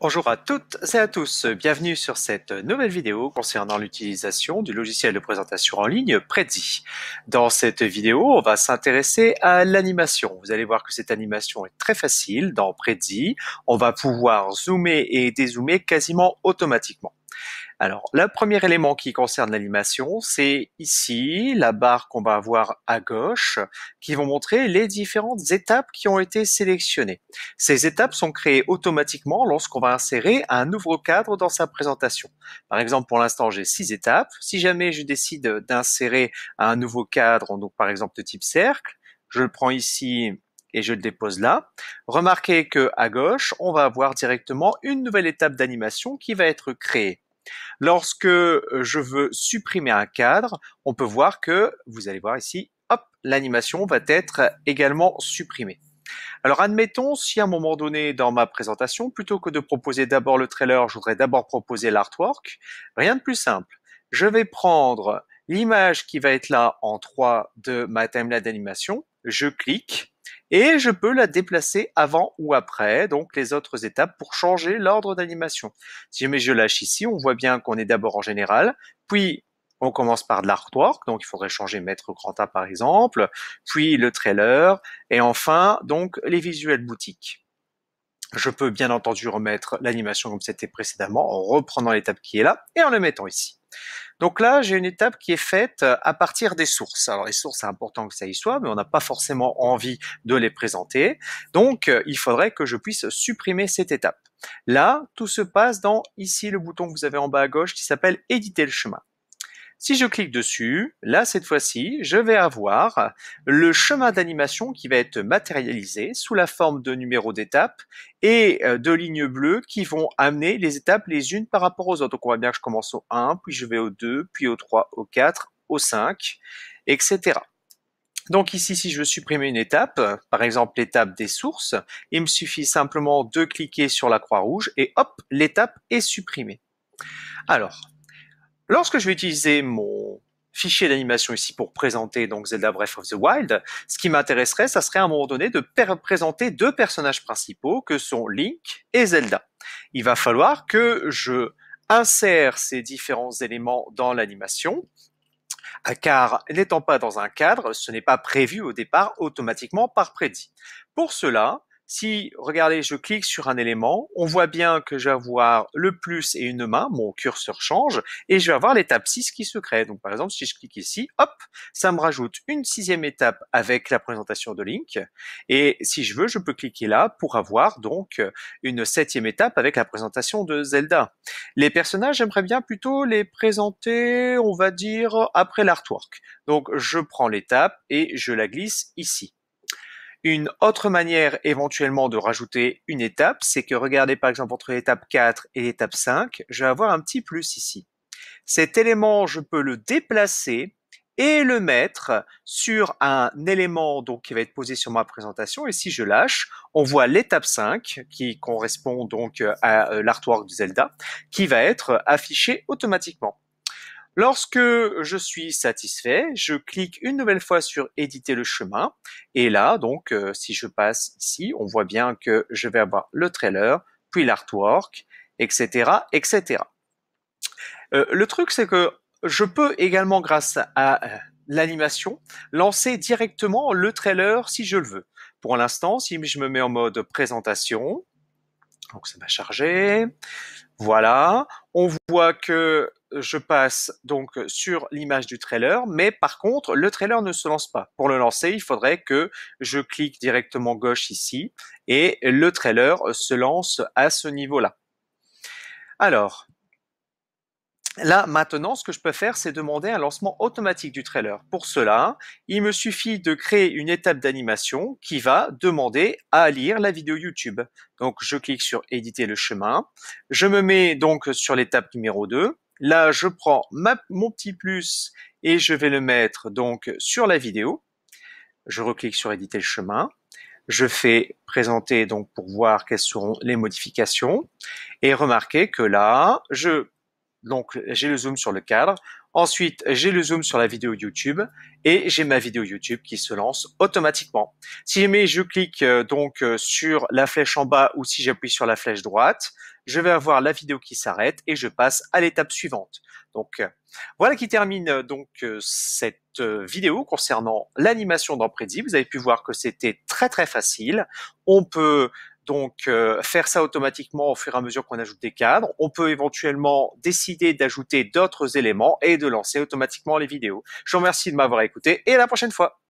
Bonjour à toutes et à tous, bienvenue sur cette nouvelle vidéo concernant l'utilisation du logiciel de présentation en ligne Prezi. Dans cette vidéo, on va s'intéresser à l'animation. Vous allez voir que cette animation est très facile dans Prezi. On va pouvoir zoomer et dézoomer quasiment automatiquement. Alors, le premier élément qui concerne l'animation, c'est ici la barre qu'on va avoir à gauche qui vont montrer les différentes étapes qui ont été sélectionnées. Ces étapes sont créées automatiquement lorsqu'on va insérer un nouveau cadre dans sa présentation. Par exemple, pour l'instant, j'ai 6 étapes. Si jamais je décide d'insérer un nouveau cadre, donc par exemple de type cercle, je le prends ici et je le dépose là. Remarquez que à gauche, on va avoir directement une nouvelle étape d'animation qui va être créée. Lorsque je veux supprimer un cadre, on peut voir que, vous allez voir ici, hop, l'animation va être également supprimée. Alors admettons, si à un moment donné dans ma présentation, plutôt que de proposer d'abord le trailer, je voudrais d'abord proposer l'artwork, rien de plus simple. Je vais prendre l'image qui va être là en 3 de ma timeline d'animation, je clique, et je peux la déplacer avant ou après, donc les autres étapes pour changer l'ordre d'animation. Si jamais je lâche ici, on voit bien qu'on est d'abord en général, puis on commence par de l'artwork, donc il faudrait changer maître grand A par exemple, puis le trailer, et enfin donc les visuels boutiques. Je peux bien entendu remettre l'animation comme c'était précédemment en reprenant l'étape qui est là et en le mettant ici. Donc là, j'ai une étape qui est faite à partir des sources. Alors les sources, c'est important que ça y soit, mais on n'a pas forcément envie de les présenter. Donc il faudrait que je puisse supprimer cette étape. Là, tout se passe dans ici le bouton que vous avez en bas à gauche qui s'appelle éditer le chemin. Si je clique dessus, là cette fois-ci, je vais avoir le chemin d'animation qui va être matérialisé sous la forme de numéros d'étapes et de lignes bleues qui vont amener les étapes les unes par rapport aux autres. Donc on voit bien que je commence au 1, puis je vais au 2, puis au 3, au 4, au 5, etc. Donc ici, si je veux supprimer une étape, par exemple l'étape des sources, il me suffit simplement de cliquer sur la croix rouge et hop, l'étape est supprimée. Alors, lorsque je vais utiliser mon fichier d'animation ici pour présenter donc Zelda Breath of the Wild, ce qui m'intéresserait, ça serait à un moment donné de présenter deux personnages principaux que sont Link et Zelda. Il va falloir que je insère ces différents éléments dans l'animation, car n'étant pas dans un cadre, ce n'est pas prévu au départ automatiquement par Prezi. Pour cela, si, regardez, je clique sur un élément, on voit bien que je vais avoir le plus et une main, mon curseur change, et je vais avoir l'étape 6 qui se crée. Donc par exemple, si je clique ici, hop, ça me rajoute une sixième étape avec la présentation de Link, et si je veux, je peux cliquer là pour avoir donc une septième étape avec la présentation de Zelda. Les personnages, j'aimerais bien plutôt les présenter, on va dire, après l'artwork. Donc je prends l'étape et je la glisse ici. Une autre manière éventuellement de rajouter une étape, c'est que regardez par exemple entre l'étape 4 et l'étape 5, je vais avoir un petit plus ici. Cet élément, je peux le déplacer et le mettre sur un élément donc qui va être posé sur ma présentation, et si je lâche, on voit l'étape 5 qui correspond donc à l'artwork de Zelda qui va être affiché automatiquement. Lorsque je suis satisfait, je clique une nouvelle fois sur éditer le chemin et là donc si je passe ici, on voit bien que je vais avoir le trailer, puis l'artwork, etc., etc. Le truc, c'est que je peux également, grâce à l'animation, lancer directement le trailer si je le veux. Pour l'instant, si je me mets en mode présentation, donc ça va charger, voilà, on voit que je passe donc sur l'image du trailer, mais par contre, le trailer ne se lance pas. Pour le lancer, il faudrait que je clique directement gauche ici et le trailer se lance à ce niveau-là. Alors, là, maintenant, ce que je peux faire, c'est demander un lancement automatique du trailer. Pour cela, il me suffit de créer une étape d'animation qui va demander à lire la vidéo YouTube. Donc, je clique sur éditer le chemin. Je me mets donc sur l'étape numéro 2. Là, je prends mon petit plus et je vais le mettre donc sur la vidéo. Je reclique sur éditer le chemin. Je fais présenter donc pour voir quelles seront les modifications. Et remarquez que là, donc j'ai le zoom sur le cadre, Ensuite, j'ai le zoom sur la vidéo YouTube et j'ai ma vidéo YouTube qui se lance automatiquement. Si jamais je clique sur la flèche en bas ou si j'appuie sur la flèche droite, je vais avoir la vidéo qui s'arrête et je passe à l'étape suivante. Donc voilà qui termine cette vidéo concernant l'animation dans Prezi. Vous avez pu voir que c'était très facile. On peut donc faire ça automatiquement au fur et à mesure qu'on ajoute des cadres. On peut éventuellement décider d'ajouter d'autres éléments et de lancer automatiquement les vidéos. Je vous remercie de m'avoir écouté et à la prochaine fois.